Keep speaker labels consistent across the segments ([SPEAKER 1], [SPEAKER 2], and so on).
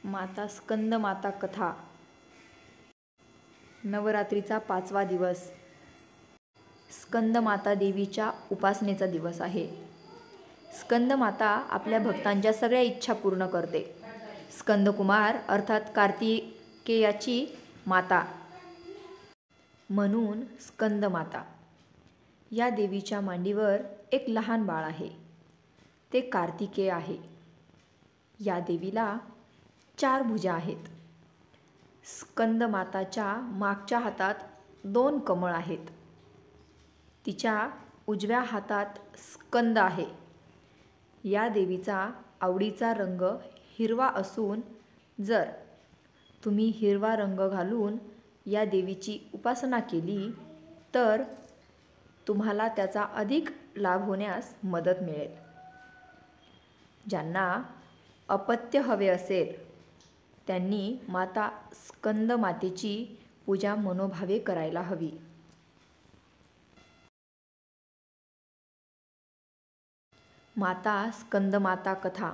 [SPEAKER 1] माता स्कंद माता कथा. नवरात्रीचा 5वा दिवस. स्कंद माता देवीच्या उपासनेचा दिवस आहे. स्कंद माता आपल्या भक्तांच्या सगळ्या इच्छा पूर्ण करते. स्कंदकुमार अर्थात कार्तिकेयाची माता म्हणून स्कंद माता. या देवीच्या मांडीवर एक लहान बाळ आहे, ते कार्तिकेय आहे. या देवीला 4 भुजा आहेत. स्कंद माताच्या मागच्या हातात 2 कमळ आहेत. तिच्या उजव्या हातात स्कंद आहे. या देवीचा आवडीचा रंग हिरवा असून जर तुम्ही हिरवा रंग घालून या देवीची उपासना केली तर तुम्हाला त्याचा अधिक लाभ होण्यास मदत मिळेल. ज्यांना अपत्य हवे असेल त्यांनी माता स्कंद मातेची पूजा मनोभावे करायला हवी. माता स्कंद माता कथा.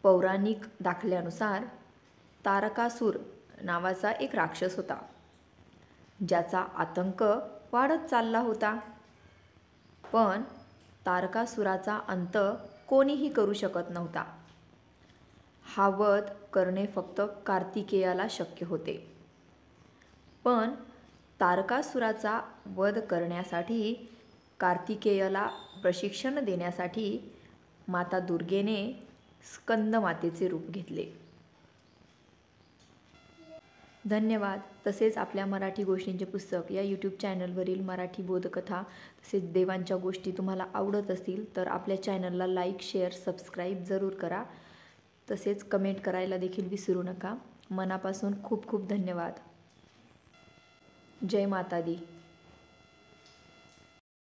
[SPEAKER 1] पौराणिक दाखल्यानुसार तारकासूर नावाचा एक राक्षस होता, ज्याचा आतंक वाढत चालला होता. पण तारकासुराचा अंत कोणीही करू शकत नव्हता. हा वध करणे फक्त कार्तिकेयाला शक्य होते. पण तारकासुराचा वध करण्यासाठी कार्तिकेयाला प्रशिक्षण देण्यासाठी माता दुर्गेने स्कंद मातेचे रूप घेतले. धन्यवाद. तसेच आपल्या मराठी गोष्टींचे पुस्तक या यूट्यूब चॅनलवरील मराठी बोधकथा तसेच देवांच्या गोष्टी तुम्हाला आवडत असतील तर आपल्या चॅनलला लाईक, शेअर, सबस्क्राईब जरूर करा. तसेच कमेंट करायला देखील विसरू नका. मनापासून खूप खूप धन्यवाद. जय माता दी.